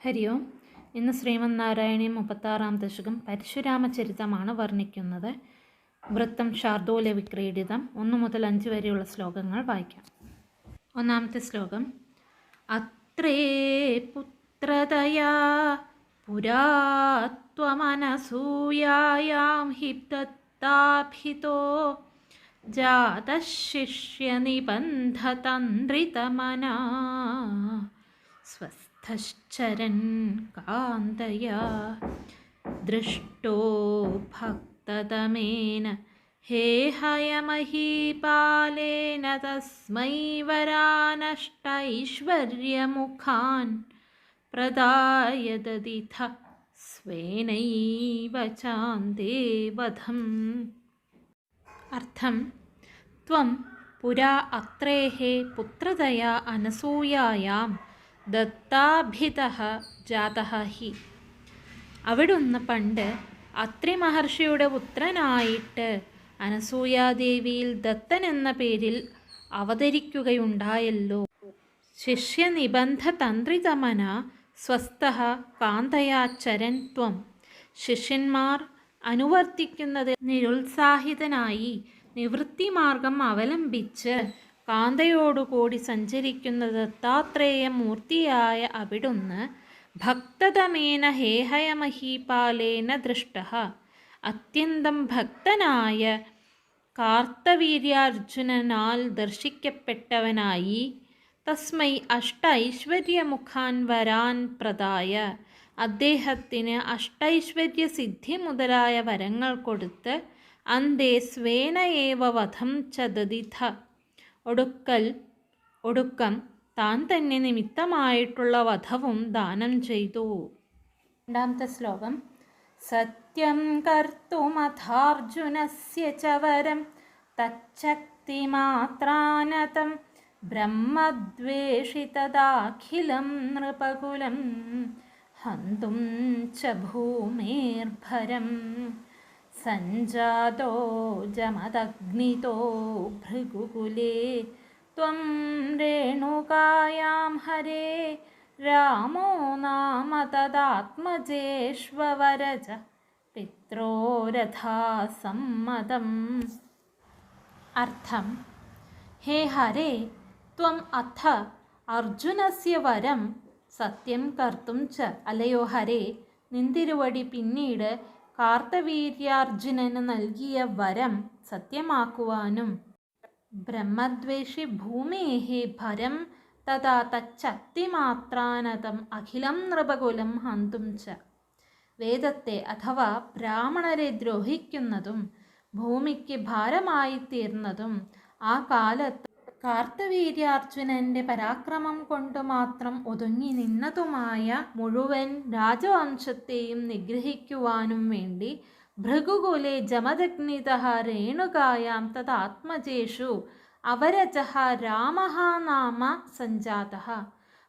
ഹരി ഓം. ഇന്ന് ശ്രീമന്നാരായണീയം 36-ാം ദശകം പരശുരാമചരിതമാണ് വർണ്ണിക്കുന്നത്. വൃത്തം ശാർദൂല വിക്രീഡിതം 1 മുതൽ 5 വരെയുള്ള ശ്ലോകങ്ങൾ വായിക്കാം. ഒന്നാമത്തെ ശ്ലോകം. അത്രേ പുത്രതയാ പുരാത്വമനസൂയായാം ഹിപ്തത്താഭിതോ ജാതശിഷ്യനിബന്ധതന്ത്രിതമനാ സ്വസ്ഥശ്ചരൻ കാന്തയാ ദൃഷ്ടോ ഭക്തതമേന ഹേഹയമഹീപാലേന തസ്മൈ വരാനഷ്ടൈശ്വര്യമുഖാൻ പ്രദായ ദദിഥ സ്വേനൈവ ചാന്തേ വധം. അർത്ഥം: ത്വം പുരാ അത്രേഃ പുത്രതയാ അനസൂയായാം ദത്താഭിതഃ ജാതഃ ഹി. അവിടുന്ന് പണ്ട് അത്രി മഹർഷിയുടെ പുത്രനായിട്ട് അനസൂയാദേവിയിൽ ദത്തൻ എന്ന പേരിൽ അവതരിക്കുകയുണ്ടായല്ലോ. ശിഷ്യനിബന്ധ തന്ത്രിതമന സ്വസ്ഥഃ കാന്തയാ ചരൻ ത്വം. ശിഷ്യന്മാർ അനുവർത്തിക്കുന്നത് നിരുത്സാഹിതനായി നിവൃത്തിമാർഗം അവലംബിച്ച് കാന്തയോടുകൂടി സഞ്ചരിക്കുന്ന ദത്താത്രേയ മൂർത്തിയായ അവിടുന്ന് ഭക്തതമേന ഹേഹയമഹീപാലേന ദൃഷ്ടഃ. അത്യന്തം ഭക്തനായ കാർത്തവീര്യാർജുനനാൽ ദർശിക്കപ്പെട്ടവനായി തസ്മൈ ഐശ്വര്യമുഖാൻ വരാൻ പ്രദായ. അദ്ദേഹത്തിന് അഷ്ടൈശ്വര്യസിദ്ധി മുതലായ വരങ്ങൾ കൊടുത്ത് അന്തേ സ്വേന ഏവ വധം ച ദദിഥ. ഒടുക്കം താൻ തന്നെ നിമിത്തമായിട്ടുള്ള വധവും ദാനം ചെയ്തു. രണ്ടാമത്തെ ശ്ലോകം. സത്യം കർത്തുമഥാർജുനസ്യ ച വരം തച്ഛക്തിമാത്രാനതം ബ്രഹ്മദ്വേഷിതദാഖിലം നൃപകുലം ഹന്തും ച ഭൂമേർഭരം സഞ്ജാതോ ജമദഗ്നിതോ ഭൃഗുകുലേ ത്വം രേണുകായാം ഹരേ രാമോ നാമ തദാത്മജേഷ്വവരജ പിത്രോരഥാ സമ്മതം. അർത്ഥം: ഹേ ഹരേ, ത്വം അഥ അർജുനസ്യ വരം സത്യം കർത്തും ച. അല്ലയോ ഹരേ, നിന്തിരുവടി പിന്നീട് കാർത്തവീര്യാർജുനന് നൽകിയ വരം സത്യമാക്കുവാനും ബ്രഹ്മദ്വേഷി ഭൂമേഃ ഭരം തഥാ തച്ഛക്തിമാത്രാനതം അഖിലം നൃപകുലം ഹന്തും ച. വേദത്തെ അഥവാ ബ്രാഹ്മണരെ ദ്രോഹിക്കുന്നതും ഭൂമിക്ക് ഭാരമായി തീർന്നതും ആ കാലത്ത് കാർത്തവീര്യാർജുനന്റെ പരാക്രമം കൊണ്ട് മാത്രം ഒതുങ്ങി നിന്നതുമായ മുഴുവൻ രാജവംശത്തെയും നിഗ്രഹിക്കുവാനും വേണ്ടി ഭൃഗുകുലെ ജമദഗ്നിതഃ രേണുകായാം തദാത്മജേഷു അവരജഃ രാമഃ നാമ സഞ്ജാതഃ.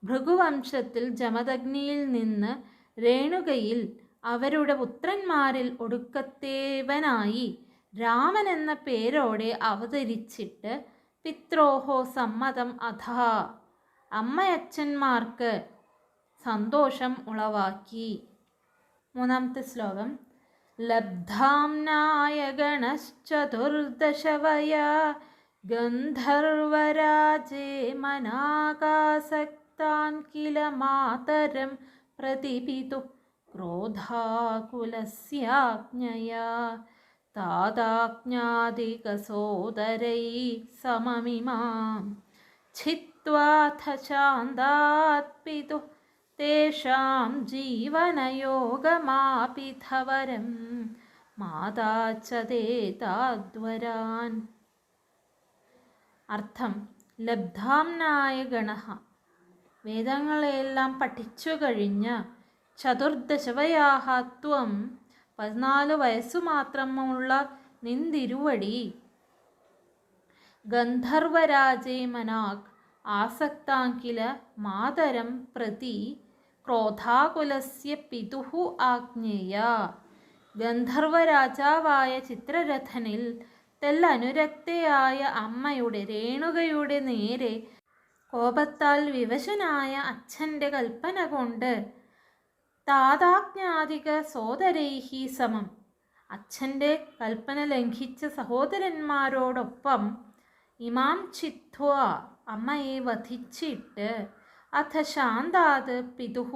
ഭൃഗുവംശത്തിൽ ജമദഗ്നിയിൽ നിന്ന് രേണുകയിൽ അവരുടെ പുത്രന്മാരിൽ ഒടുക്കത്തേവനായി രാമൻ എന്ന പേരോടെ അവതരിച്ചിട്ട് പിത്രോഹോ സമ്മതം അഥാ, അമ്മയച്ഛന്മാർക്ക് സന്തോഷം ഉളവാക്കി. മൂന്നാമത്തെ ശ്ലോകം. ലബ്ധാംനായ ഗണശ്ചതുർദശവയാ ഗന്ധർവരാജേ മനാകാസക്താൻ കില മാതരം പ്രതിപിതു ക്രോധാകുലസ്യാജ്ഞയാ താതാജ്ഞാദികസോദരൈ സമമിമാം ഛിത്വാഥ ശാന്താത് പിതുഃ തേഷാം ജീവനയോഗമാപിഥവരം മാതാ ച ദേതാദ്വരാൻ. അർത്ഥം: ലബ്ധാംനായ ഗണഃ, വേദങ്ങളെല്ലാം പഠിച്ചു കഴിഞ്ഞ ചതുർദശവയാഹ ത്വം, 14 വയസ്സു മാത്രമുള്ള നിന്തിരുവടി ഗന്ധർവരാജേ മനാക് ആസക്താങ്കില മാതരം പ്രതി ക്രോധാകുലസ്യ പിതുഃ ആജ്ഞേയ. ഗന്ധർവരാജാവായ ചിത്രരഥനിൽ തെല്ലനുരക്തയായ അമ്മയുടെ രേണുകയുടെ നേരെ കോപത്താൽ വിവശനായ അച്ഛൻ്റെ കൽപ്പന കൊണ്ട് താതാജ്ഞാതിക സോദരൈഃ സമം, അച്ഛൻ്റെ കൽപ്പന ലംഘിച്ച സഹോദരന്മാരോടൊപ്പം ഇമാം ചിത്വാ, അമ്മയെ വധിച്ചിട്ട് അഥ ശാന്താത് പിതുഃ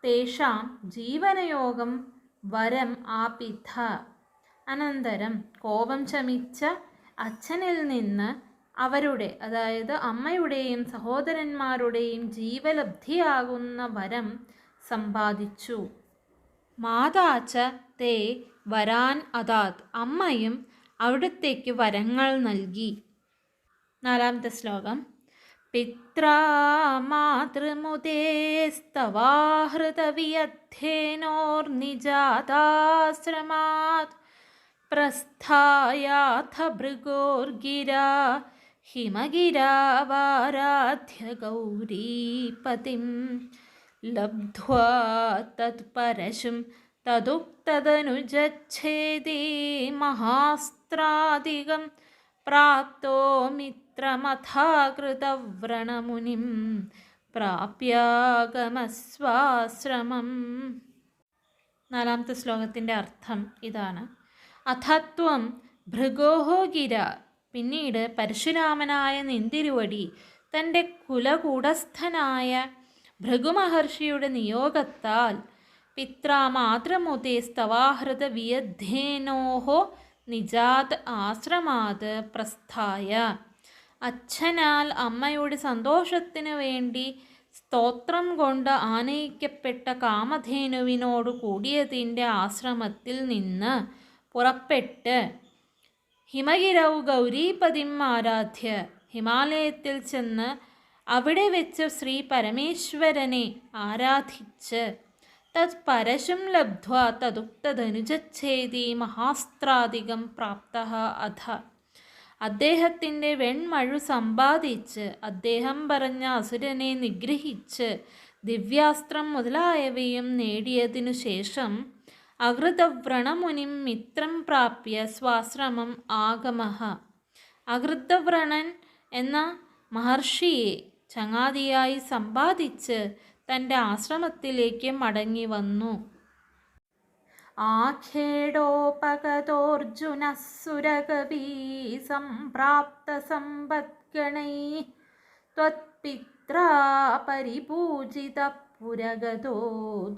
തേഷാം ജീവനയോഗം വരം ആപിഥ, അനന്തരം കോപം ശമിച്ച അച്ഛനിൽ നിന്ന് അവരുടെ, അതായത് അമ്മയുടെയും സഹോദരന്മാരുടെയും ജീവലബ്ധിയാകുന്ന വരം സമ്പാദിച്ചു. മാതാച്ച തേ വരാൻ അദാത്, അമ്മയും അവിടത്തേക്ക് വരങ്ങൾ നൽകി. 4-ാമത്തെ ശ്ലോകം. പിത്രാ മാതൃമുദേസ്തവാഹൃതവിയദ്ധേനോർനിജാതാശ്രമാത് പ്രസ്ഥായാഥ ഭൃഗോർഗിരാ ഹിമഗിരാവാരാധ്യ ഗൗരീപതിം ലബ്ധ്വാ തത്പരശും തദുക്തദനുജച്ഛേദി മഹാസ്ത്രാദികം പ്രാപ്തോ മിത്രമഥാകൃതവ്രണമുനിം പ്രാപ്യാഗമസ്വാശ്രമം. 4-ാമത്തെ ശ്ലോകത്തിൻ്റെ അർത്ഥം ഇതാണ്. അഥത്വം ഭൃഗോഹോ ഗിര, പിന്നീട് പരശുരാമനായ നിന്തിരുവടി തൻ്റെ കുലകൂടസ്ഥനായ ഭൃഗുമഹർഷിയുടെ നിയോഗത്താൽ പിത്രാ മാതൃമുതേ സ്തവാഹൃത വിയദ്ധേനോഹോ നിജാത് ആശ്രമാത് പ്രസ്ഥായ, അച്ഛനാൽ അമ്മയുടെ സന്തോഷത്തിനു വേണ്ടി സ്തോത്രം കൊണ്ട് ആനയിക്കപ്പെട്ട കാമധേനുവിനോട് കൂടിയതിൻ്റെ ആശ്രമത്തിൽ നിന്ന് പുറപ്പെട്ട് ഹിമഗിരൗ ഗൗരീപതിം ആരാധ്യ, ഹിമാലയത്തിൽ ചെന്ന് അവിടെ വെച്ച് ശ്രീ പരമേശ്വരനെ ആരാധിച്ച് തത് പരശും ലബ്ധ്വാ തദുക്തധനുജച്ഛേദി മഹാസ്ത്രാദികം പ്രാപ്തഃ അധ, അദ്ദേഹത്തിൻ്റെ വെൺമഴു സമ്പാദിച്ച് അദ്ദേഹം പറഞ്ഞ അസുരനെ നിഗ്രഹിച്ച് ദിവ്യാസ്ത്രം മുതലായവയും നേടിയതിനു ശേഷം അകൃതവ്രണമുനിം മിത്രം പ്രാപ്യ സ്വാശ്രമം ആഗമഃ, അകൃതവ്രണൻ എന്ന മഹർഷിയെ ചങ്ങാതിയായി സമ്പാദിച്ച് തൻ്റെ ആശ്രമത്തിലേക്ക് മടങ്ങി വന്നു. ആഖേടോപഗതോർജുനഃ സുരകവീ സംപ്രാപ്ത സമ്പദ്ഗണൈഃ ത്വത്പിത്രാ പരിപൂജിതഃ പുരഗതോ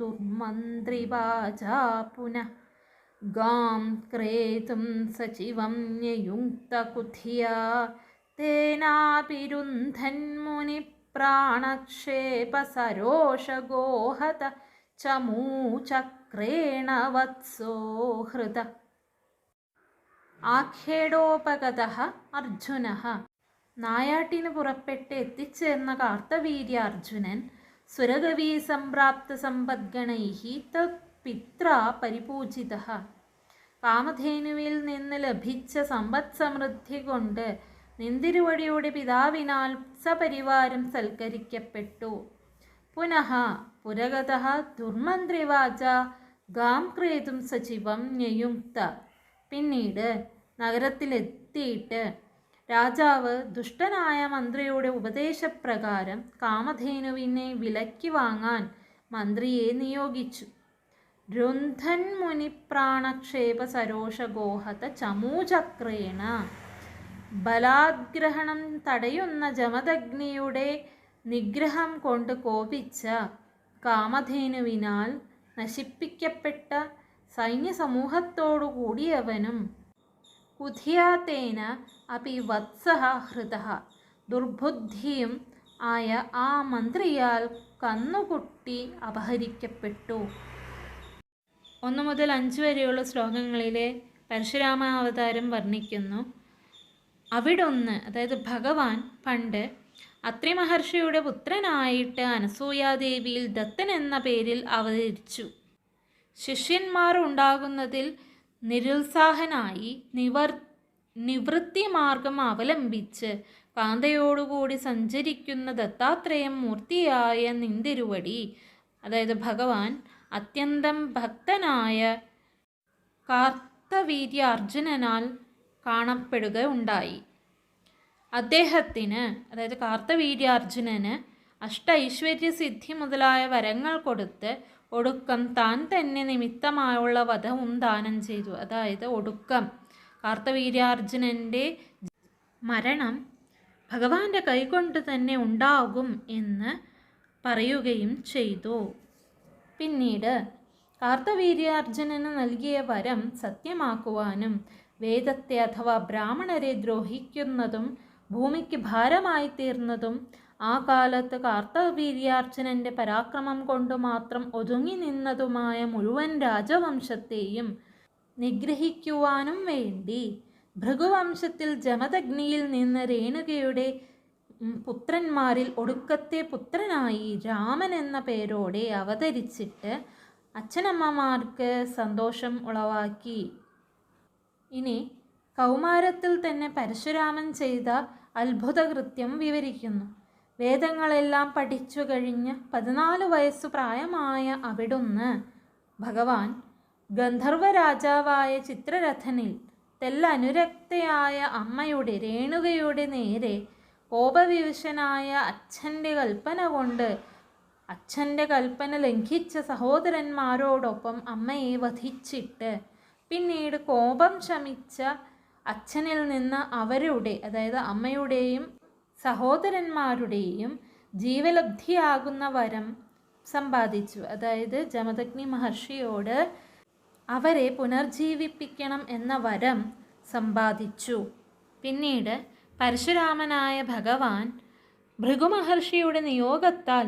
ദുർമന്ത്രിവാചാ പുനഃ ഗാം ക്രേതും സചിവം ന്യയുങ്ക്തകുധിയാ തേനാപിരുന്ധൻ മുനിപ്രാണക്ഷേപ സരോഷഗോഹത ചമൂചക്രേണ വത്സോ ഹൃത. ആഖേടോപഗതഃ അർജുനഃ, നായാട്ടിന് പുറപ്പെട്ട് എത്തിച്ചേർന്ന കാർത്തവീര്യ അർജുനൻ സുരഗവീ സംപ്രാപ്ത സമ്പദ്ഗണൈഃ തത്പിത്രാ പരിപൂജിതഃ, കാമധേനുവിൽ നിന്ന് ലഭിച്ച സമ്പദ് സമൃദ്ധി കൊണ്ട് നിന്തിരുവടിയുടെ പിതാവിനാൽ സപരിവാരം സൽക്കരിക്കപ്പെട്ടു. പുനഃ പുരഗതഃ ദുർമന്ത്രിവാച ഗാം ക്രേതും സചിവം ന്യയുങ്ക്ത, പിന്നീട് നഗരത്തിലെത്തിയിട്ട് രാജാവ് ദുഷ്ടനായ മന്ത്രിയുടെ ഉപദേശപ്രകാരം കാമധേനുവിനെ വിലയ്ക്ക് വാങ്ങാൻ മന്ത്രിയെ നിയോഗിച്ചു. രുന്ധൻ മുനിപ്രാണക്ഷേപ സരോഷഗോഹത ചമൂചക്രേണ, ബലാത്ഗ്രഹണം തടയുന്ന ജമദഗ്നിയുടെ നിഗ്രഹം കൊണ്ട് കോപിച്ച കാമധേനുവിനാൽ നശിപ്പിക്കപ്പെട്ട സൈന്യസമൂഹത്തോടു കൂടിയവനും കുധിയാതേന അപി വത്സഃ ഹൃതഃ, ദുർബുദ്ധിയും ആയ ആ മന്ത്രിയാൽ കന്നുകുട്ടി അപഹരിക്കപ്പെട്ടു. 1 മുതൽ 5 വരെയുള്ള ശ്ലോകങ്ങളിലെ പരശുരാമാവതാരം വർണ്ണിക്കുന്നു. അവിടൊന്ന്, അതായത് ഭഗവാൻ, പണ്ട് അത്രി മഹർഷിയുടെ പുത്രനായിട്ട് അനസൂയാദേവിയിൽ ദത്തൻ എന്ന പേരിൽ അവതരിച്ചു. ശിഷ്യന്മാർ ഉണ്ടാകുന്നതിൽ നിരുത്സാഹനായി നിവൃത്തി മാർഗം അവലംബിച്ച് കാന്തയോടുകൂടി സഞ്ചരിക്കുന്ന ദത്താത്രേയം മൂർത്തിയായ നിന്തിരുവടി, അതായത് ഭഗവാൻ, അത്യന്തം ഭക്തനായ കാർത്തവീര്യ അർജുനനാൽ കാണപ്പെടുക ഉണ്ടായി. അദ്ദേഹത്തിന്, അതായത് കാർത്തവീര്യാർജുനന് അഷ്ടൈശ്വര്യസിദ്ധി മുതലായ വരങ്ങൾ കൊടുത്ത് ഒടുക്കം താൻ തന്നെ നിമിത്തമായുള്ള വധവും ദാനം ചെയ്തു. അതായത് ഒടുക്കം കാർത്തവീര്യാർജുനൻ്റെ മരണം ഭഗവാന്റെ കൈകൊണ്ട് തന്നെ ഉണ്ടാകും എന്ന് പറയുകയും ചെയ്തു. പിന്നീട് കാർത്തവീര്യാർജുനന് നൽകിയ വരം സത്യമാക്കുവാനും വേദത്തെ അഥവാ ബ്രാഹ്മണരെ ദ്രോഹിക്കുന്നതും ഭൂമിക്ക് ഭാരമായി തീർന്നതും ആ കാലത്ത് കാർത്തവീര്യാർജുനൻ്റെ പരാക്രമം കൊണ്ട് മാത്രം ഒതുങ്ങി നിന്നതുമായ മുഴുവൻ രാജവംശത്തെയും നിഗ്രഹിക്കുവാനും വേണ്ടി ഭൃഗുവംശത്തിൽ ജമദഗ്നിയിൽ നിന്ന് രേണുകയുടെ പുത്രന്മാരിൽ ഒടുക്കത്തെ പുത്രനായി രാമൻ എന്ന പേരോടെ അവതരിച്ചിട്ട് അച്ഛനമ്മമാർക്ക് സന്തോഷം ഉളവാക്കി. ഇനി കൗമാരത്തിൽ തന്നെ പരശുരാമൻ ചെയ്ത അത്ഭുതകൃത്യം വിവരിക്കുന്നു. വേദങ്ങളെല്ലാം പഠിച്ചു കഴിഞ്ഞ് 14 വയസ്സു പ്രായമായ അവിടുന്ന് ഭഗവാൻ ഗന്ധർവ രാജാവായ ചിത്രരഥനിൽ തെല്ലനുരക്തയായ അമ്മയുടെ രേണുകയുടെ നേരെ കോപവിവശനായ അച്ഛൻ്റെ കൽപ്പന കൊണ്ട് അച്ഛൻ്റെ കൽപ്പന ലംഘിച്ച സഹോദരന്മാരോടൊപ്പം അമ്മയെ വധിച്ചിട്ട് പിന്നീട് കോപം ശമിച്ച അച്ഛനിൽ നിന്ന് അവരുടെ, അതായത് അമ്മയുടെയും സഹോദരന്മാരുടെയും ജീവലബ്ധിയാകുന്ന വരം സമ്പാദിച്ചു. അതായത് ജമദഗ്നി മഹർഷിയോട് അവരെ പുനർജീവിപ്പിക്കണം എന്ന വരം സമ്പാദിച്ചു. പിന്നീട് പരശുരാമനായ ഭഗവാൻ ഭൃഗുമഹർഷിയുടെ നിയോഗത്താൽ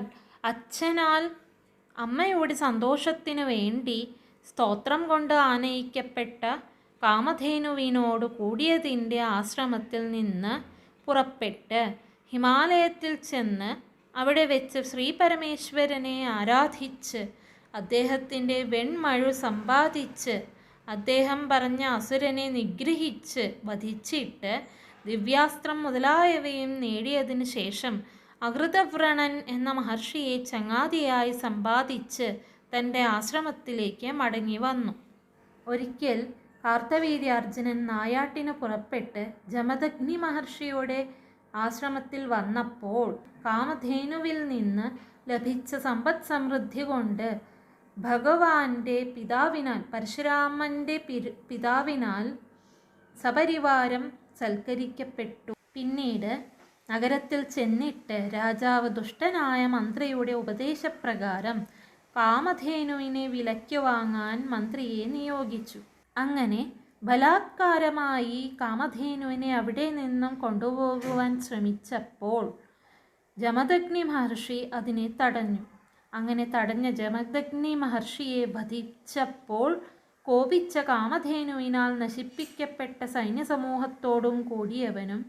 അച്ഛനാൽ അമ്മയുടെ സന്തോഷത്തിനു വേണ്ടി സ്തോത്രം കൊണ്ട് ആനയിക്കപ്പെട്ട കാമധേനുവിനോട് കൂടിയതിൻ്റെ ആശ്രമത്തിൽ നിന്ന് പുറപ്പെട്ട് ഹിമാലയത്തിൽ ചെന്ന് അവിടെ വെച്ച് ശ്രീപരമേശ്വരനെ ആരാധിച്ച് അദ്ദേഹത്തിൻ്റെ വെൺമഴു സമ്പാദിച്ച് അദ്ദേഹം പറഞ്ഞ അസുരനെ നിഗ്രഹിച്ച് വധിച്ചിട്ട് ദിവ്യാസ്ത്രം മുതലായവയും നേടിയതിനു ശേഷം അകൃതവ്രണൻ എന്ന മഹർഷിയെ ചങ്ങാതിയായി സമ്പാദിച്ച് തൻ്റെ ആശ്രമത്തിലേക്ക് മടങ്ങി വന്നു. ഒരിക്കൽ കാർത്തവീര്യാർജുനൻ നായാട്ടിന് പുറപ്പെട്ട് ജമദഗ്നി മഹർഷിയുടെ ആശ്രമത്തിൽ വന്നപ്പോൾ കാമധേനുവിൽ നിന്ന് ലഭിച്ച സമ്പദ് സമൃദ്ധി കൊണ്ട് ഭഗവാന്റെ പിതാവിനാൽ, പരശുരാമൻ്റെ പിതാവിനാൽ സപരിവാരം സൽക്കരിക്കപ്പെട്ടു. പിന്നീട് നഗരത്തിൽ ചെന്നിട്ട് രാജാവ് ദുഷ്ടനായ മന്ത്രിയുടെ ഉപദേശപ്രകാരം കാമധേനുവിനെ വിലയ്ക്ക് വാങ്ങാൻ മന്ത്രിയെ നിയോഗിച്ചു. അങ്ങനെ ബലാത്കാരമായി കാമധേനുവിനെ അവിടെ നിന്നും കൊണ്ടുപോകുവാൻ ശ്രമിച്ചപ്പോൾ ജമദഗ്നി മഹർഷി അതിനെ തടഞ്ഞു. അങ്ങനെ തടഞ്ഞ ജമദഗ്നി മഹർഷിയെ വധിച്ചപ്പോൾ കോപിച്ച കാമധേനുവിനാൽ നശിപ്പിക്കപ്പെട്ട സൈന്യസമൂഹത്തോടും കൂടിയവനും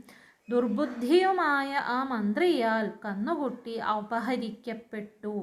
ദുർബുദ്ധിയുമായ ആ മന്ത്രിയാൽ കന്നുകുട്ടി അപഹരിക്കപ്പെട്ടു.